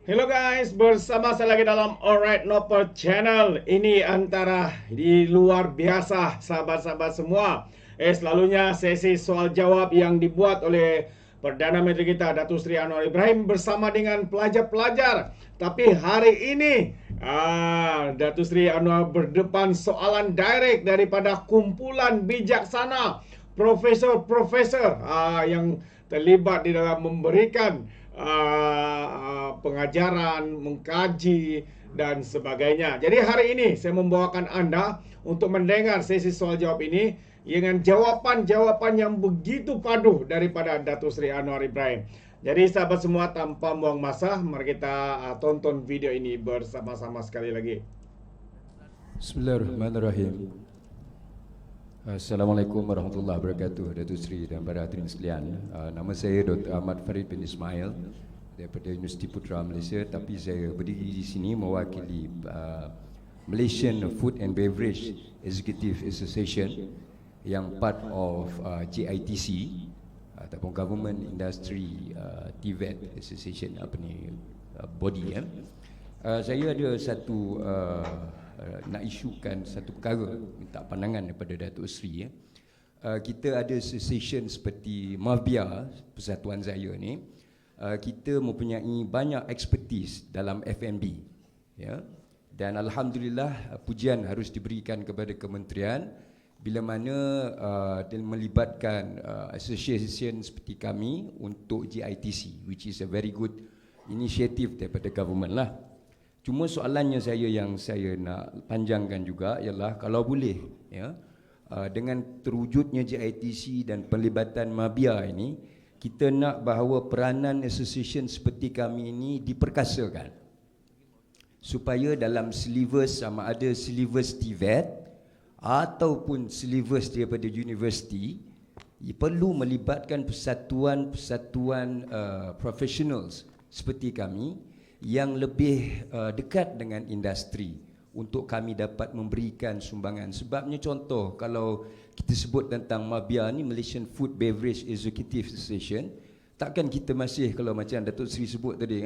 Hello guys, bersama saya lagi dalam Alright Noper Channel. Ini antara di luar biasa sahabat-sahabat semua. Selalunya sesi soal jawab yang dibuat oleh Perdana Menteri kita Datuk Seri Anwar Ibrahim bersama dengan pelajar-pelajar. Tapi hari ini Datuk Seri Anwar berdepan soalan direct daripada kumpulan bijaksana profesor-profesor yang terlibat di dalam memberikan pengajaran, mengkaji dan sebagainya. Jadi hari ini saya membawakan anda untuk mendengar sesi soal jawab ini dengan jawapan-jawapan yang begitu padu daripada Datuk Seri Anwar Ibrahim. Jadi sahabat semua, tanpa buang masa, mari kita tonton video ini bersama-sama sekali lagi. Bismillahirrahmanirrahim. Assalamualaikum warahmatullahi wabarakatuh, Datuk Seri dan para hadirin sekalian. Nama saya Dr. Ahmad Farid bin Ismail daripada Universiti Putra Malaysia, tapi saya berdiri di sini mewakili Malaysian Food and Beverage Executive Association yang part of GITC ataupun Government Industry TVET Association, body. Saya ada satu nak isukan satu perkara, minta pandangan daripada Datuk Seri. Kita ada association seperti Mafia Persatuan saya ni, kita mempunyai banyak expertise dalam F&B, ya. Dan alhamdulillah pujian harus diberikan kepada kementerian bila mana dia melibatkan association seperti kami untuk GITC, which is a very good initiative daripada government lah. Cuma soalannya yang saya nak panjangkan juga ialah kalau boleh, ya, dengan terwujudnya JITC dan pelibatan Mabia ini, kita nak bahawa peranan association seperti kami ini diperkasakan supaya dalam syllabus, sama ada syllabus TVET ataupun syllabus daripada universiti, perlu melibatkan persatuan-persatuan professionals seperti kami yang lebih dekat dengan industri untuk kami dapat memberikan sumbangan. Sebabnya contoh, kalau kita sebut tentang Mabia ni, Malaysian Food Beverage Executive Association, takkan kita masih, kalau macam Datuk Seri sebut tadi,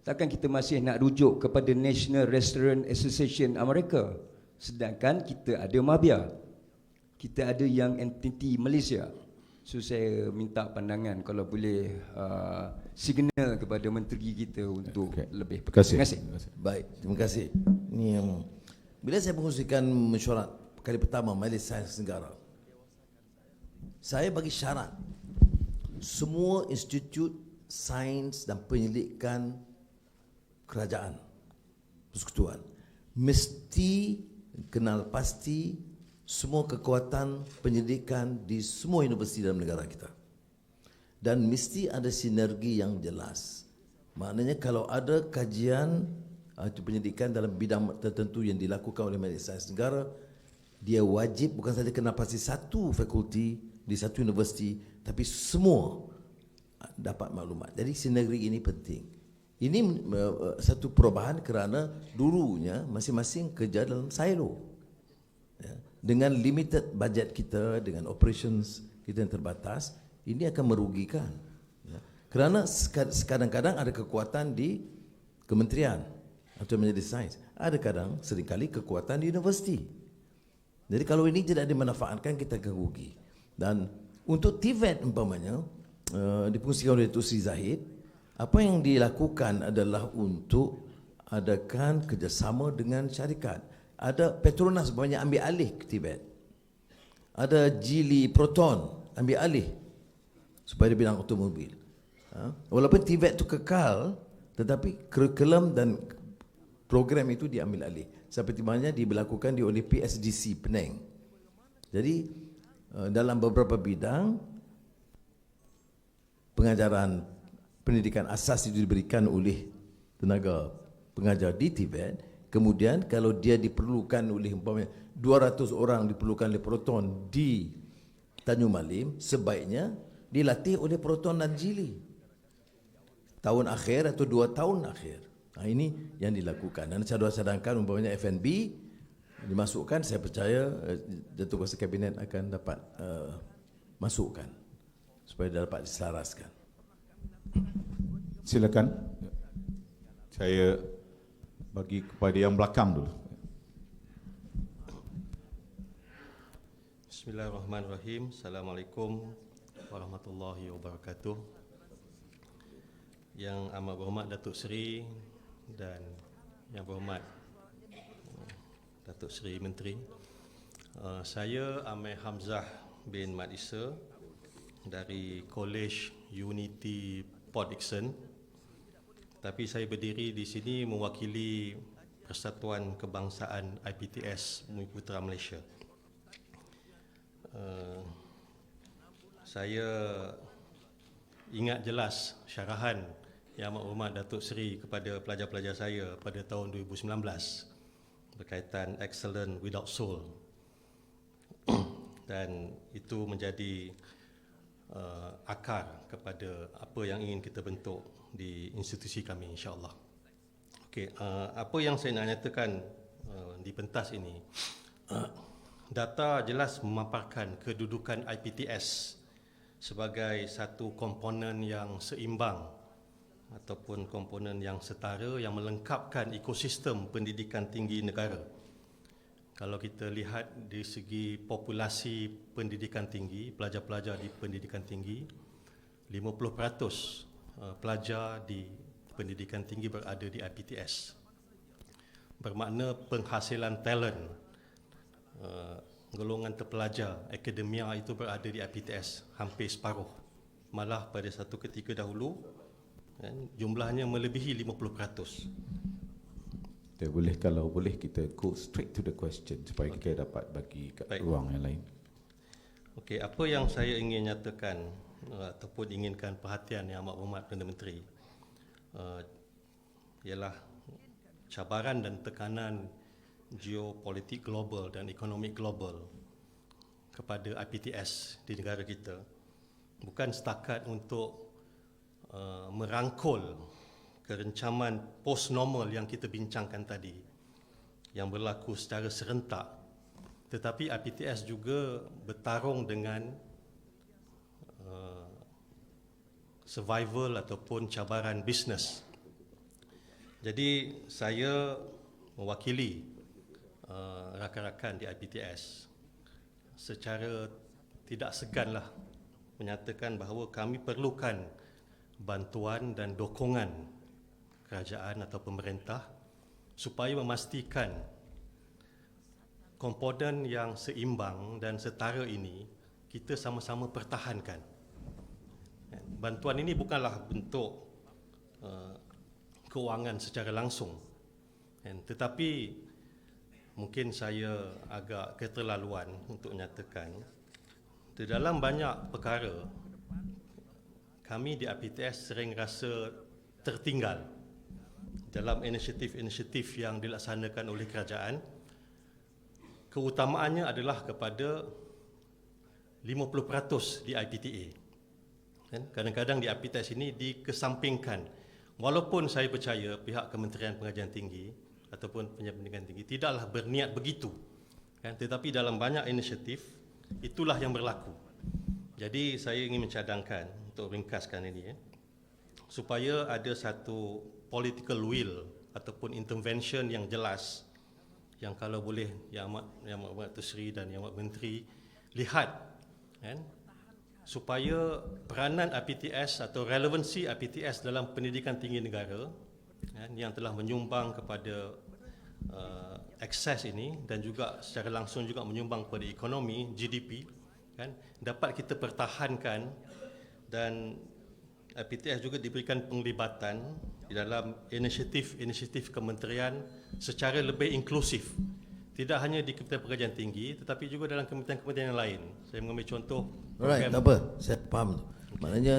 takkan kita masih nak rujuk kepada National Restaurant Association Amerika, sedangkan kita ada Mabia, kita ada yang entiti Malaysia. So saya minta pandangan kalau boleh signal kepada menteri kita untuk lebih. Terima kasih. Baik, terima kasih. Ini yang bila saya mengkongsikan mesyuarat kali pertama Majlis Sains Negara, saya bagi syarat semua institut sains dan penyelidikan kerajaan persekutuan mesti kenal pasti semua kekuatan penyelidikan di semua universiti dalam negara kita, dan mesti ada sinergi yang jelas. Maknanya kalau ada kajian penyelidikan dalam bidang tertentu yang dilakukan oleh Majlis Sains Negara, dia wajib bukan saja kenal pasti satu fakulti di satu universiti, tapi semua dapat maklumat. Jadi sinergi ini penting. Ini satu perubahan kerana dulunya masing-masing kerja dalam silo, ya. Dengan limited budget kita, dengan operations kita yang terbatas, ini akan merugikan, ya. Kerana kadang-kadang ada kekuatan di kementerian atau Majlis Sains, ada kadang seringkali kekuatan di universiti. Jadi kalau ini tidak dimanfaatkan, kita akan rugi. Dan untuk TVET umpamanya, dipungsikan oleh Datuk Seri Zahid, apa yang dilakukan adalah untuk adakan kerjasama dengan syarikat. Ada Petronas banyak ambil alih ke Tibet, ada Geely Proton ambil alih supaya di bidang automobil. Walaupun Tibet itu kekal, tetapi kurikulum dan program itu diambil alih. Seperti mana diberlakukan oleh PSDC Penang. Jadi dalam beberapa bidang pengajaran pendidikan asas itu diberikan oleh tenaga pengajar di Tibet. Kemudian kalau dia diperlukan oleh umpamanya 200 orang diperlukan oleh Proton di Tanjung Malim, sebaiknya dilatih oleh Proton dan Geely tahun akhir atau 2 tahun akhir. Ini yang dilakukan. Dan cadangkan umpamanya F&B dimasukkan, saya percaya Datuk Kuasa Kabinet akan dapat masukkan supaya dapat diselaraskan. Silakan. Saya bagi kepada yang belakang dulu. Bismillahirrahmanirrahim. Assalamualaikum warahmatullahi wabarakatuh. Yang amat berhormat Datuk Seri dan yang berhormat Datuk Seri Menteri. Saya Amir Hamzah bin Mat Isa dari College Unity Port Dickson. Tapi saya berdiri di sini mewakili Persatuan Kebangsaan IPTS Bumi Putera Malaysia. Saya ingat jelas syarahan Yang Amat Berhormat Datuk Seri kepada pelajar-pelajar saya pada tahun 2019 berkaitan excellent without soul. Dan itu menjadi akar kepada apa yang ingin kita bentuk di institusi kami, insya-Allah. Okey, apa yang saya nak nyatakan di pentas ini, data jelas memaparkan kedudukan IPTS sebagai satu komponen yang seimbang ataupun komponen yang setara yang melengkapkan ekosistem pendidikan tinggi negara. Kalau kita lihat di segi populasi pendidikan tinggi, pelajar-pelajar di pendidikan tinggi, 50% pelajar di pendidikan tinggi berada di IPTS. Bermakna penghasilan talent, golongan terpelajar akademia itu berada di IPTS hampir separuh. Malah pada satu ketika dahulu jumlahnya melebihi 50%. Kita boleh, kalau boleh kita go straight to the question supaya kita dapat bagi ruang yang lain. Okey, apa yang saya ingin nyatakan ataupun inginkan perhatian Yang Amat Berhormat Perdana Menteri ialah cabaran dan tekanan geopolitik global dan ekonomi global kepada IPTS di negara kita bukan setakat untuk merangkul kerencaman post-normal yang kita bincangkan tadi yang berlaku secara serentak, tetapi IPTS juga bertarung dengan survival ataupun cabaran bisnes. Jadi saya mewakili rakan-rakan di IPTS secara tidak seganlah menyatakan bahawa kami perlukan bantuan dan dokongan kerajaan atau pemerintah supaya memastikan komponen yang seimbang dan setara ini kita sama-sama pertahankan. Bantuan ini bukanlah bentuk kewangan secara langsung, tetapi mungkin saya agak keterlaluan untuk menyatakan di dalam banyak perkara kami di IPTS sering rasa tertinggal dalam inisiatif-inisiatif yang dilaksanakan oleh kerajaan. Keutamaannya adalah kepada 50% di IPTA. Kadang-kadang di IPTS ini dikesampingkan. Walaupun saya percaya pihak Kementerian Pengajian Tinggi ataupun pendidikan tinggi tidaklah berniat begitu, tetapi dalam banyak inisiatif itulah yang berlaku. Jadi saya ingin mencadangkan untuk ringkaskan ini supaya ada satu political will ataupun intervention yang jelas yang kalau boleh Yang Amat Datuk Seri dan Yang Amat Menteri lihat supaya peranan IPTS atau relevansi IPTS dalam pendidikan tinggi negara yang telah menyumbang kepada akses ini dan juga secara langsung juga menyumbang kepada ekonomi GDP dapat kita pertahankan, dan IPTS juga diberikan penglibatan di dalam inisiatif-inisiatif kementerian secara lebih inklusif. Tidak hanya di Kementerian Pengajian Tinggi tetapi juga dalam kementerian-kementerian yang lain. Saya mengambil contoh. Alright, tak apa, saya faham tu. Maknanya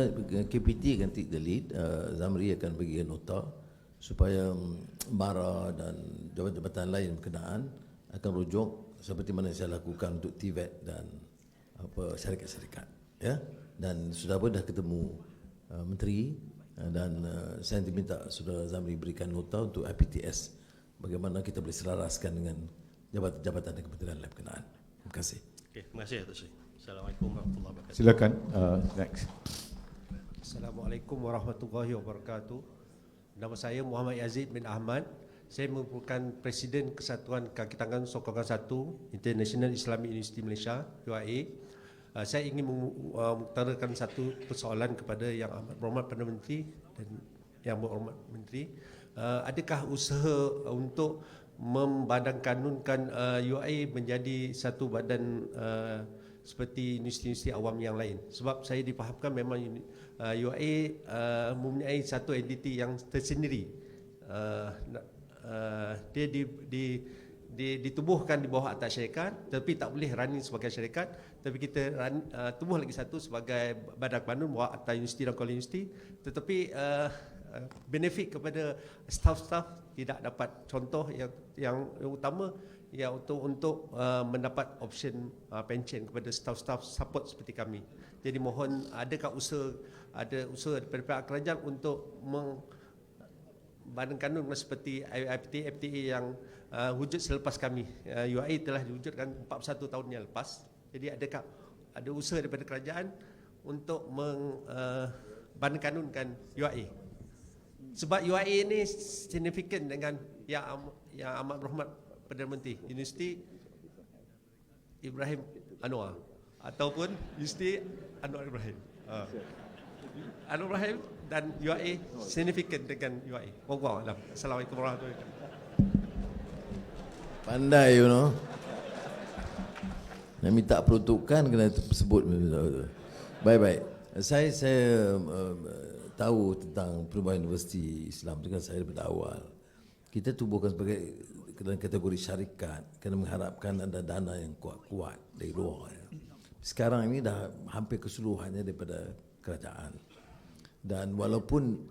KPT akan take the lead, Zamri akan bagi nota supaya MARA dan jabatan-jabatan lain berkenaan akan rujuk seperti mana saya lakukan untuk TVET dan syarikat-syarikat, ya. Dan sudah pun dah ketemu menteri dan saya diminta Saudara Zamri berikan nota untuk IPTS bagaimana kita boleh selaraskan dengan jabatan-jabatan dan kementerian lain berkenaan. Terima kasih. Okay, terima kasih Datuk Seri. Assalamualaikum warahmatullahi wabarakatuh. Silakan, next. Assalamualaikum warahmatullahi wabarakatuh. Nama saya Muhammad Yazid bin Ahmad. Saya merupakan Presiden Kesatuan Kaki Tangan Sokongan 1 International Islamic University Malaysia, UIA. Saya ingin mengutarakan satu persoalan kepada Yang Amat Berhormat Perdana Menteri dan Yang Berhormat Menteri. Adakah usaha untuk membadankanunkan UIA menjadi satu badan seperti universiti-universiti awam yang lain? Sebab saya difahamkan memang UIA mempunyai satu entiti yang tersendiri. Dia ditubuhkan di bawah atas syarikat, tapi tak boleh running sebagai syarikat, tapi kita tubuh lagi satu sebagai badan bandun bawah atas universiti dan kolej universiti, tetapi benefit kepada staff-staff tidak dapat. Contoh yang utama ya untuk mendapat option pension kepada staff-staff support seperti kami. Jadi mohon adakah usaha daripada pihak kerajaan untuk badan kanun seperti FTA yang wujud selepas kami. UIA telah diwujudkan 41 tahun yang lepas. Jadi adakah ada usaha daripada kerajaan untuk badan kanunkan UIA? Sebab UIA ini signifikan dengan yang amat berhormat Perdana Menteri, Universiti Ibrahim Anwar ataupun Universiti Anwar Ibrahim. Anwar Ibrahim dan UIA signifikan dengan UIA. Wallahualam. Assalamualaikum warahmatullahi wabarakatuh. Pandai, you know. Nak minta peruntukan kena sebut. Baik-baik. Saya tahu tentang perubahan Universiti Islam itu kan saya daripada awal. Kita tubuhkan sebagai dalam kategori syarikat kerana mengharapkan ada dana yang kuat-kuat dari luar. Sekarang ini dah hampir keseluruhannya daripada kerajaan. Dan walaupun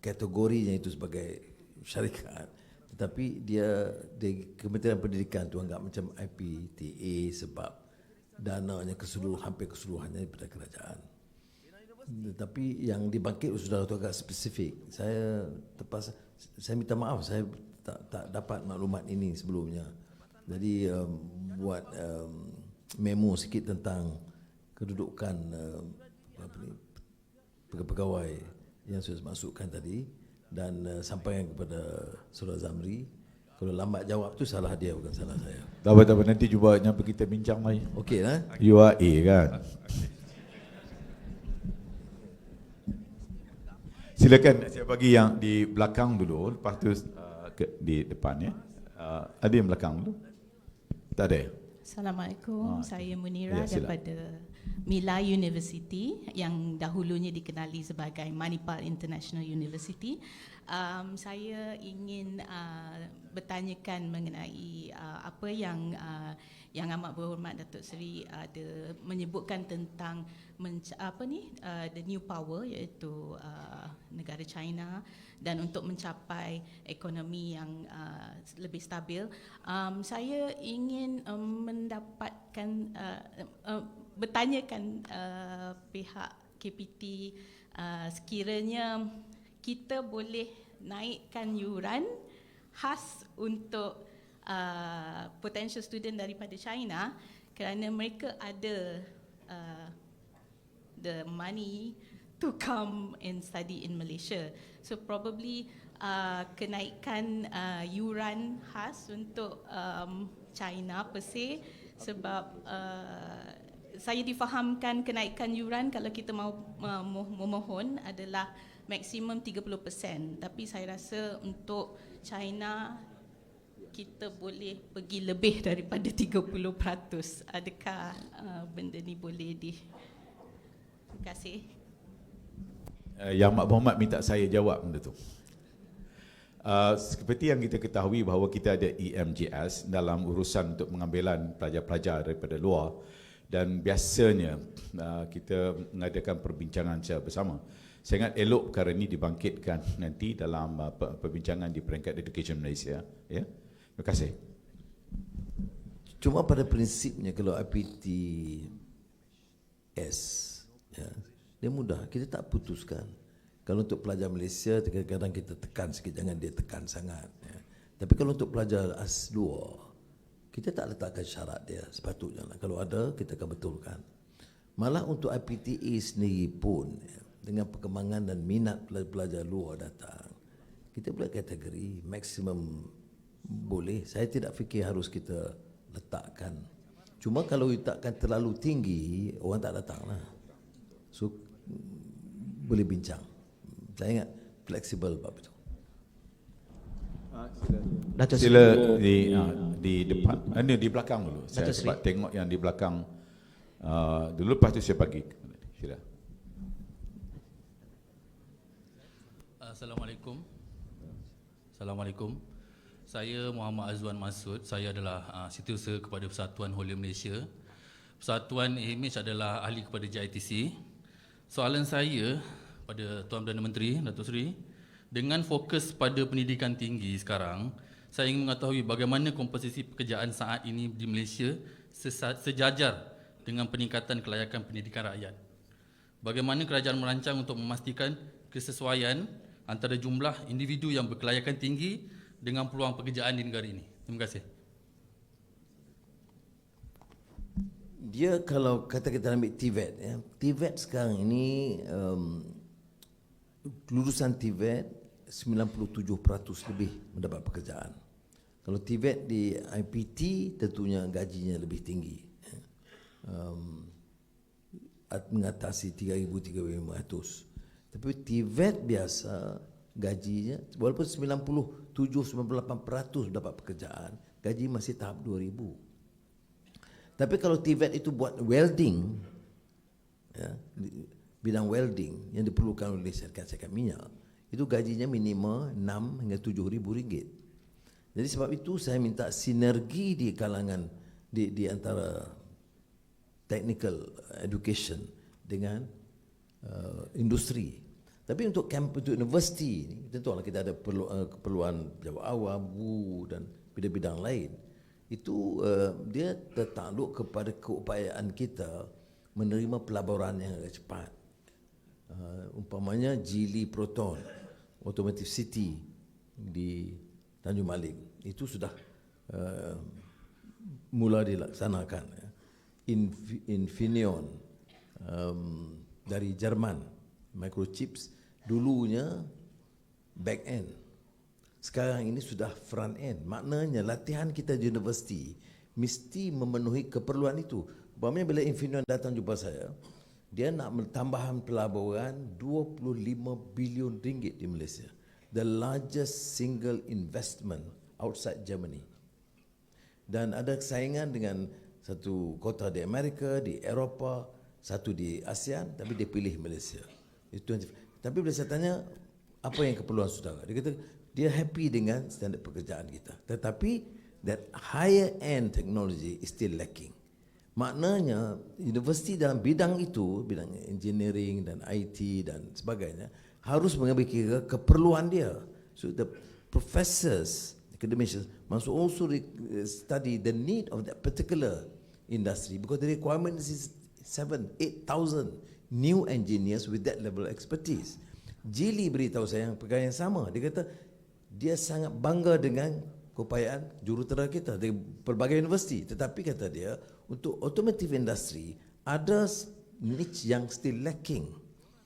kategorinya itu sebagai syarikat, tetapi dia di Kementerian Pendidikan tu anggap macam IPTA sebab dananya hampir keseluruhannya daripada kerajaan. Tetapi yang dibangkit saudara tu agak spesifik. Saya minta maaf, saya tak dapat maklumat ini sebelumnya. Jadi buat memo sikit tentang kedudukan pegawai yang sudah masukkan tadi dan sampaikan kepada Saudara Zamri. Kalau lambat jawab tu salah dia, bukan salah saya. Tak apa, nanti cuba nyampe kita bincang lagi. Okey lah. UIA kan. Silakan saya bagi yang di belakang dulu, lepas tu di depan ya. Ada yang belakang dulu? Tak ada. Assalamualaikum, saya Munira Ya, daripada Mila University yang dahulunya dikenali sebagai Manipal International University. Saya ingin bertanyakan mengenai apa yang Yang Amat Berhormat Datuk Seri ada menyebutkan tentang the new power, iaitu negara China, dan untuk mencapai ekonomi yang lebih stabil. Saya ingin mendapatkan bertanyakan pihak KPT sekiranya kita boleh naikkan yuran khas untuk potential student daripada China kerana mereka ada the money to come and study in Malaysia. So probably kenaikan yuran khas untuk China per se, sebab saya difahamkan kenaikan yuran kalau kita mahu memohon adalah maksimum 30%, tapi saya rasa untuk China kita boleh pergi lebih daripada 30%. Adakah benda ni boleh Terima kasih. Yang Mak Berhormat minta saya jawab benda tu. Seperti yang kita ketahui bahawa kita ada EMJS dalam urusan untuk pengambilan pelajar-pelajar daripada luar, dan biasanya kita mengadakan perbincangan secara bersama. Saya ingat elok perkara ini dibangkitkan nanti dalam perbincangan di peringkat Education Malaysia. Ya? Terima kasih. Cuma pada prinsipnya kalau IPTS, ya, dia mudah, kita tak putuskan. Kalau untuk pelajar Malaysia, kadang-kadang kita tekan sikit, jangan dia tekan sangat. Ya. Tapi kalau untuk pelajar luar, kita tak letakkan syarat dia sepatutnya. Kalau ada, kita akan betulkan. Malah untuk IPTA sendiri pun, ya, dengan perkembangan dan minat pelajar luar datang, kita buat kategori maksimum boleh. Saya tidak fikir harus kita letakkan. Cuma kalau letakkan terlalu tinggi, orang tak datang lah. So boleh bincang. Saya ingat fleksibel bab itu. Sila di depan, ini di belakang dulu. Saya Dato' Sri. sebab tengok yang di belakang dulu, lepas tu saya bagi. Sila. Assalamualaikum. Assalamualaikum. Saya Muhammad Azwan Masud. Saya adalah setiausaha kepada Persatuan Holier Malaysia. Persatuan AMH adalah ahli kepada JITC. Soalan saya pada Tuan Perdana Menteri Datuk Seri, dengan fokus pada pendidikan tinggi sekarang, saya ingin mengetahui bagaimana komposisi pekerjaan saat ini di Malaysia sejajar dengan peningkatan kelayakan pendidikan rakyat. Bagaimana kerajaan merancang untuk memastikan kesesuaian antara jumlah individu yang berkelayakan tinggi dengan peluang pekerjaan di negara ini. Terima kasih. Dia kalau kata kita ambil TVET, ya, TVET sekarang ini lulusan TVET 97% lebih mendapat pekerjaan. Kalau TVET di IPT tentunya gajinya lebih tinggi, mengatasi 3,000-3,500. Tapi TVET biasa gajinya walaupun 97-98% dapat pekerjaan, gaji masih tahap 2,000. Tapi kalau TVET itu buat welding, ya, bidang welding yang diperlukan oleh syarikat-syarikat minyak, itu gajinya minimal 6 hingga 7,000 ringgit. Jadi sebab itu saya minta sinergi di kalangan di antara technical education dengan industri. Tapi untuk universiti ni, tentulah kita ada keperluan jawab awam, dan bidang-bidang lain. Itu dia tertakluk kepada keupayaan kita menerima pelaburan yang agak cepat. Umpamanya Geely Proton Automotive City di Tanjung Malik itu sudah mula dilaksanakan. Infineon dari Jerman, microchips dulunya back end, sekarang ini sudah front end. Maknanya latihan kita di universiti mesti memenuhi keperluan itu. Umpamanya bila Infineon datang jumpa saya, dia nak tambahan pelaburan 25 bilion ringgit di Malaysia. The largest single investment outside Germany. Dan ada saingan dengan satu kota di Amerika, di Eropah, satu di ASEAN, tapi dia pilih Malaysia. Tapi bila saya tanya, apa yang keperluan saudara? Dia kata, dia happy dengan standard pekerjaan kita. Tetapi, that higher end technology is still lacking. Maknanya universiti dalam bidang itu, bidang engineering dan IT dan sebagainya, harus mengambil kira keperluan dia. So the professors, academicians must also study the need of that particular industry, because the requirement is 7,000-8,000 new engineers with that level of expertise. Geely beritahu saya yang perkara yang sama. Dia kata dia sangat bangga dengan keupayaan jurutera kita dari pelbagai universiti, tetapi kata dia untuk automotive industry ada niche yang still lacking.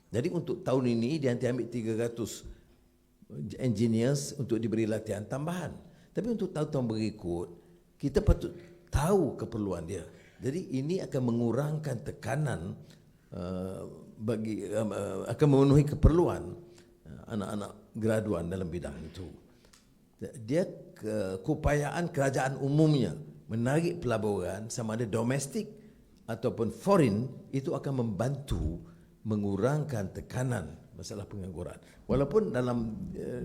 Jadi untuk tahun ini dia nanti ambil 300 engineers untuk diberi latihan tambahan. Tapi untuk tahun-tahun berikut kita patut tahu keperluan dia. Jadi ini akan mengurangkan tekanan akan memenuhi keperluan anak-anak graduan dalam bidang itu. Dia keupayaan kerajaan umumnya menarik pelaburan sama ada domestik ataupun foreign, itu akan membantu mengurangkan tekanan masalah pengangguran. Walaupun dalam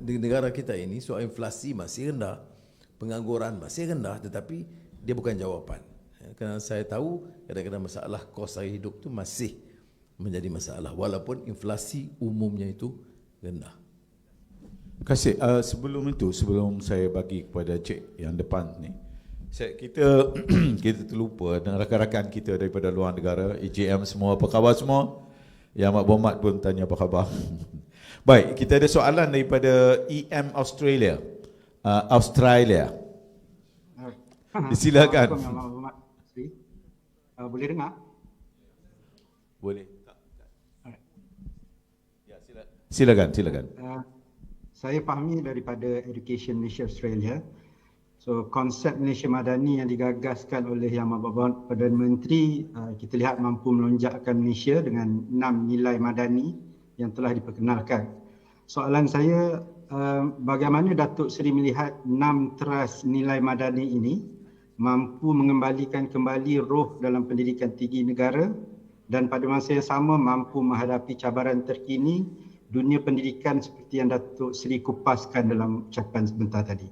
di negara kita ini soal inflasi masih rendah, pengangguran masih rendah, tetapi dia bukan jawapan. Kerana saya tahu kadang-kadang masalah kos harga hidup itu masih menjadi masalah walaupun inflasi umumnya itu rendah. Terima kasih. Sebelum saya bagi kepada Cik yang depan ni, kita terlupa dan rakan-rakan kita daripada luar negara, EJM semua, apa khabar semua? Yang Mak Bomat pun tanya apa khabar. Baik, kita ada soalan daripada EM Australia. Silakan. Boleh dengar? Boleh. Ya, silakan. saya fahami daripada Education Malaysia Australia. So konsep Malaysia Madani yang digagaskan oleh Yang Amat Perdana Menteri, kita lihat mampu melonjakkan Malaysia dengan 6 nilai madani yang telah diperkenalkan. Soalan saya, bagaimana Datuk Seri melihat 6 teras nilai madani ini mampu mengembalikan kembali roh dalam pendidikan tinggi negara dan pada masa yang sama mampu menghadapi cabaran terkini dunia pendidikan seperti yang Datuk Seri kupaskan dalam ucapan sebentar tadi.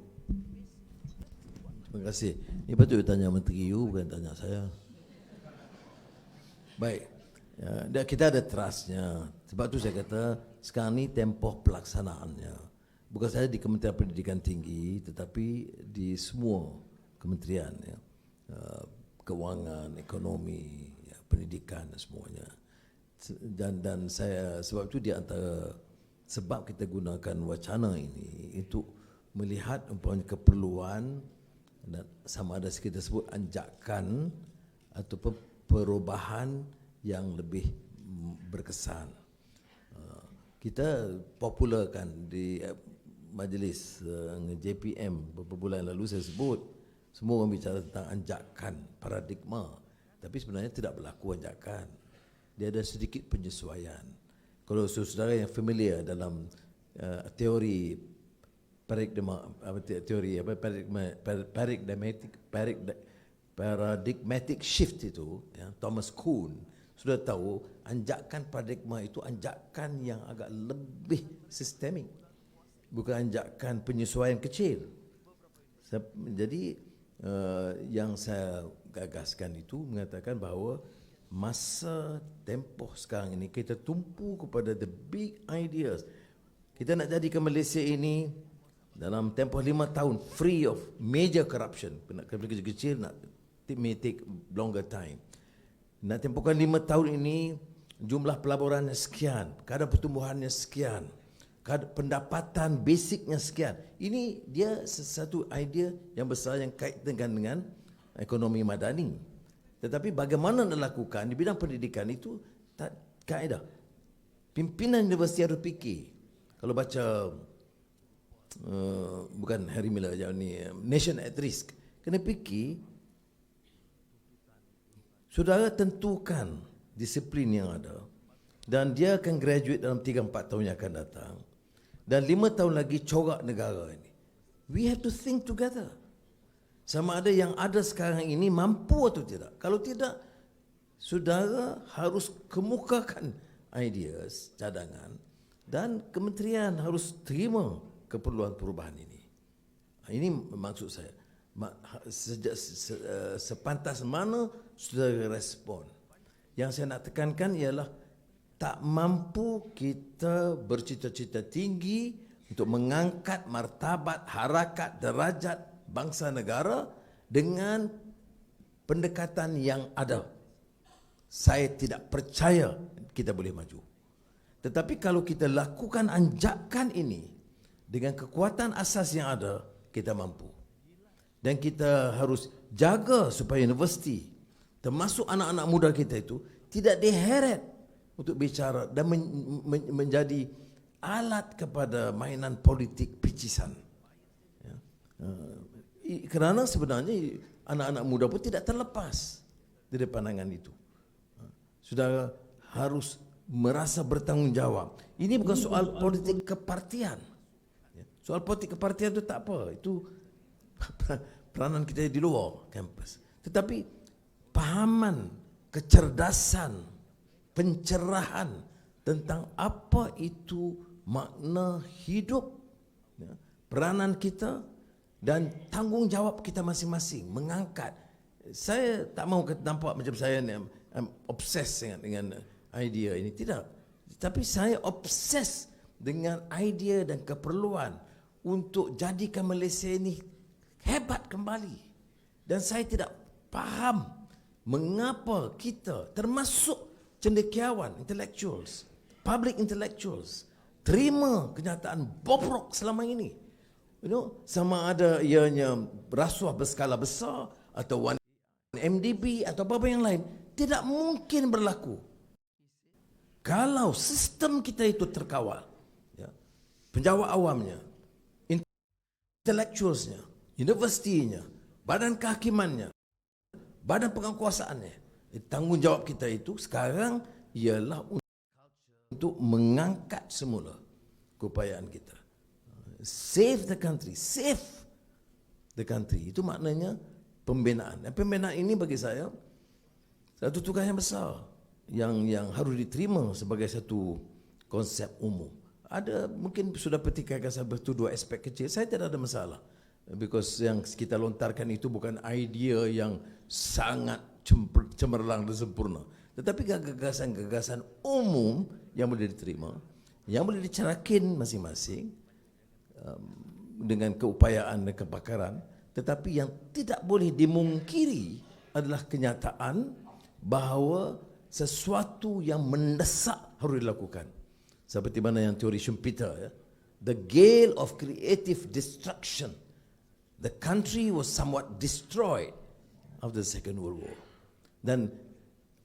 Terima kasih. Ini patut tanya Menteri you, bukan tanya saya. Baik. Ya, kita ada trustnya. Sebab tu saya kata sekarang ni tempoh pelaksanaannya. Bukan saja di Kementerian Pendidikan Tinggi tetapi di semua kementerian, ya. Kewangan, ekonomi, ya, pendidikan dan semuanya. Dan saya sebab itu di antara sebab kita gunakan wacana ini untuk melihat umpamanya keperluan dan sama ada kita sebut anjakan ataupun perubahan yang lebih berkesan. Kita popularkan di majlis JPM beberapa bulan lalu saya sebut semua orang bicara tentang anjakan paradigma, tapi sebenarnya tidak berlaku anjakan. Dia ada sedikit penyesuaian. Kalau saudara yang familiar dalam teori paradigmatic shift itu, ya, Thomas Kuhn sudah tahu anjakan paradigma itu anjakan yang agak lebih sistemik, bukan anjakan penyesuaian kecil. Jadi yang saya gagaskan itu mengatakan bahawa masa tempoh sekarang ini kita tumpu kepada the big ideas. Kita nak jadikan Malaysia ini dalam tempoh 5 tahun free of major corruption. Nak kerja kecil nak may take longer time. Nak tempohkan 5 tahun ini jumlah pelaburannya sekian, kadar pertumbuhannya sekian, kadar pendapatan basicnya sekian. Ini dia sesuatu idea yang besar yang kaitan dengan ekonomi madani. Tetapi bagaimana nak lakukan di bidang pendidikan itu tak kaedah. Pimpinan universiti harus fikir. Kalau baca bukan Harry Miller ni, Nation at Risk, kena fikir. Saudara tentukan disiplin yang ada dan dia akan graduate dalam 3-4 tahun yang akan datang. Dan 5 tahun lagi corak negara ini. We have to think together. Sama ada yang ada sekarang ini mampu atau tidak. Kalau tidak, saudara harus kemukakan ideas, cadangan dan kementerian harus terima keperluan perubahan ini. Ini maksud saya. Sepantas mana saudara respon. Yang saya nak tekankan ialah tak mampu kita bercita-cita tinggi untuk mengangkat martabat, harakat, derajat bangsa negara dengan pendekatan yang ada. Saya tidak percaya kita boleh maju. Tetapi kalau kita lakukan anjakan ini dengan kekuatan asas yang ada, kita mampu. Dan kita harus jaga supaya universiti, termasuk anak-anak muda kita itu, tidak diheret untuk bicara dan menjadi alat kepada mainan politik picisan. Ya. Kerana sebenarnya anak-anak muda pun tidak terlepas dari pandangan itu. Saudara harus merasa bertanggungjawab. Ini bukan soal politik kepartian. Soal politik kepartian itu tak apa. Itu peranan kita di luar kampus. Tetapi pahaman, kecerdasan, pencerahan tentang apa itu makna hidup, peranan kita dan tanggungjawab kita masing-masing mengangkat. Saya tak mau nampak macam saya ni obses dengan idea ini, tidak. Tapi saya obses dengan idea dan keperluan untuk jadikan Malaysia ini hebat kembali. Dan saya tidak faham mengapa kita termasuk cendekiawan, intellectuals, public intellectuals terima kenyataan bobrok selama ini. Sama ada ianya rasuah berskala besar atau 1MDB atau apa-apa yang lain, tidak mungkin berlaku kalau sistem kita itu terkawal. Ya. penjawat awamnya, intellectualsnya, universitinya, badan kehakimannya, badan penguasaannya. Tanggungjawab kita itu sekarang ialah untuk mengangkat semula keupayaan kita. Save the country, save the country. Itu maknanya pembinaan. Dan pembinaan ini bagi saya satu tugas yang besar yang harus diterima sebagai satu konsep umum. Ada mungkin sudah petikaikan saya dua aspek kecil. Saya tidak ada masalah. Because yang kita lontarkan itu bukan idea yang sangat cemerlang dan sempurna. Tetapi gagasan-gagasan umum yang boleh diterima, yang boleh dicarakin masing-masing dengan keupayaan dan kepakaran. Tetapi yang tidak boleh dimungkiri adalah kenyataan bahawa sesuatu yang mendesak harus dilakukan. Seperti mana yang teori Schumpeter, ya? The gale of creative destruction. The country was somewhat destroyed after the Second World War. Then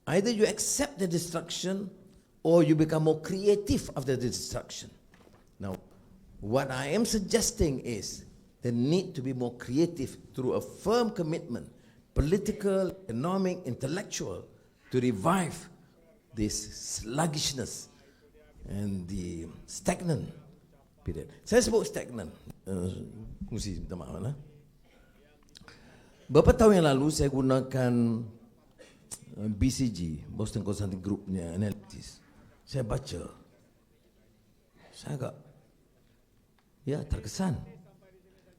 either you accept the destruction or you become more creative after the destruction. Now, what I am suggesting is the need to be more creative through a firm commitment, political, economic, intellectual, to revive this sluggishness and the stagnant period. Saya sebut stagnant. Mesti minta maaf lah. Beberapa tahun yang lalu saya gunakan BCG, Boston Consulting Group-nya analysis. Saya baca. Saya agak terkesan.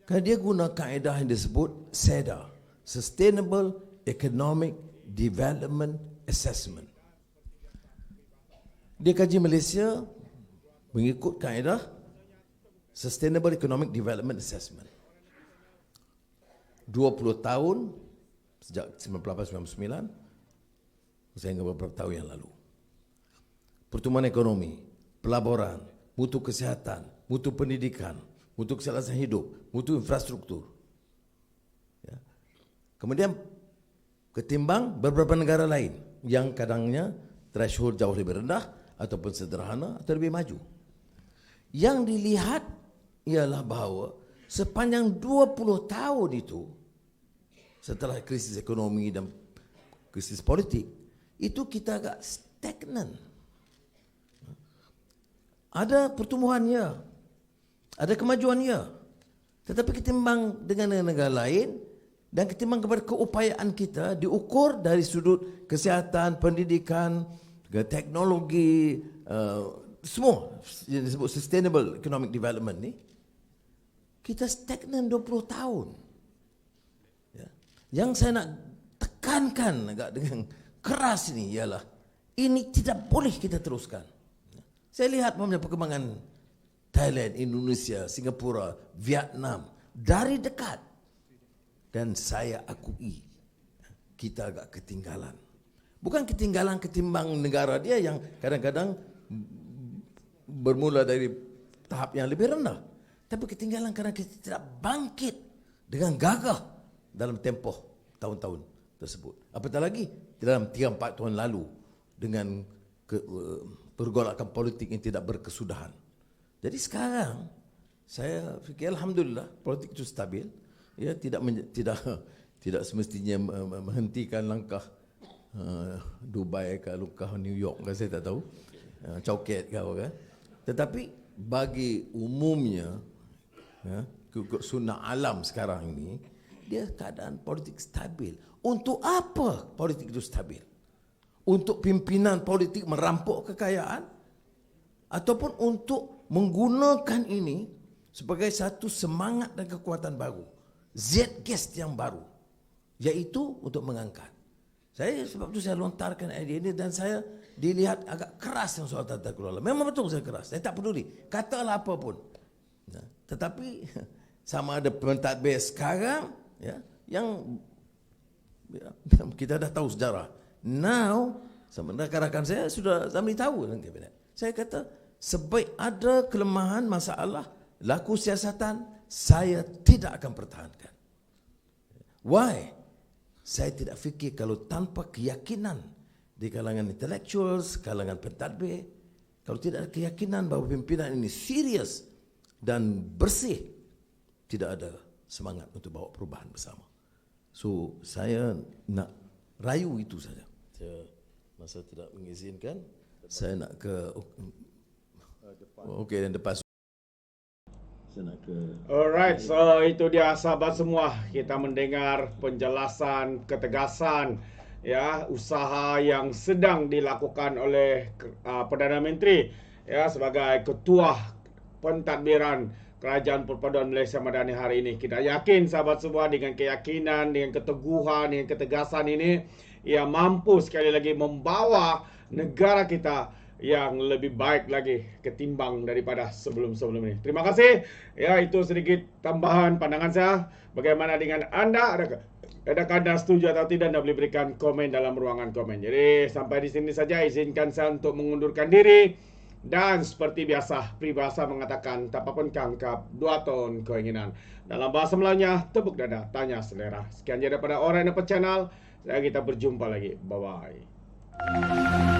Kerana dia guna kaedah yang disebut SEDA, Sustainable Economic Development Assessment. Dia kaji Malaysia mengikut kaedah Sustainable Economic Development Assessment. 20 tahun sejak 1999 sehingga beberapa tahun yang lalu. Pertumbuhan ekonomi, pelaburan, mutu kesihatan, mutu pendidikan, mutu keselarasan hidup, mutu infrastruktur. Ya. Kemudian ketimbang beberapa negara lain yang kadangnya threshold jauh lebih rendah ataupun sederhana atau lebih maju. Yang dilihat ialah bahawa sepanjang 20 tahun itu, setelah krisis ekonomi dan krisis politik, itu kita agak stagnan. Ada pertumbuhannya, ada kemajuannya, tetapi ketimbang dengan negara lain dan ketimbang kepada keupayaan kita diukur dari sudut kesihatan, pendidikan, teknologi, semua yang disebut sustainable economic development ni, kita stagnan 20 tahun. Ya. Yang saya nak tekankan agak dengan keras ini ialah ini tidak boleh kita teruskan. Saya lihat perkembangan Thailand, Indonesia, Singapura, Vietnam dari dekat, dan saya akui kita agak ketinggalan. Bukan ketinggalan ketimbang negara dia yang kadang-kadang bermula dari tahap yang lebih rendah, tapi ketinggalan kerana kita tidak bangkit dengan gagah dalam tempoh tahun-tahun tersebut. Apatah lagi dalam 3-4 tahun lalu dengan pergolakan politik yang tidak berkesudahan. Jadi sekarang saya fikir alhamdulillah politik itu stabil. Ya, tidak semestinya menghentikan langkah Dubai ke langkah New York ke, saya tak tahu, coket ke apa kan. Tetapi bagi umumnya, ya, sunnah alam sekarang ini, dia keadaan politik stabil. Untuk apa politik itu stabil? Untuk pimpinan politik merampok kekayaan ataupun untuk menggunakan ini sebagai satu semangat dan kekuatan baru, zeitgeist yang baru, yaitu untuk mengangkat. Sebab itu saya lontarkan idea ini dan saya dilihat agak keras yang soal tata kelola. Memang betul saya keras, saya tak peduli, katalah apa pun. Tetapi sama ada pentadbir sekarang, ya, yang kita dah tahu sejarah. Now, sebenarnya rakan saya sudah beritahu dalam kabinet. Saya kata, sebaik ada kelemahan, masalah, laku siasatan, saya tidak akan pertahankan. Why? Saya tidak fikir kalau tanpa keyakinan di kalangan intellectuals, kalangan pentadbir, kalau tidak ada keyakinan bahawa pimpinan ini serius dan bersih, tidak ada semangat untuk bawa perubahan bersama. So saya nak rayu itu saja. Masa tidak mengizinkan, saya nak ke okey, dan depan saya nak ke. Alright, so itu dia sahabat semua. Kita mendengar penjelasan, ketegasan, ya, usaha yang sedang dilakukan oleh Perdana Menteri, ya, sebagai ketua pentadbiran Kerajaan Perpaduan Malaysia Madani hari ini. Kita yakin sahabat semua dengan keyakinan, dengan keteguhan, dengan ketegasan ini, ia mampu sekali lagi membawa negara kita yang lebih baik lagi ketimbang daripada sebelum-sebelum ini. Terima kasih. Ya, itu sedikit tambahan pandangan saya. Bagaimana dengan anda? Adakah anda setuju atau tidak? Anda boleh berikan komen dalam ruangan komen. Jadi sampai di sini saja. Izinkan saya untuk mengundurkan diri. Dan seperti biasa, peribahasa mengatakan tapapun kangkap, 2 tahun keinginan. Dalam bahasa Melayunya, tepuk dada, tanya selera. Sekian je daripada Alright Nopal Channel. Kita berjumpa lagi. Bye-bye.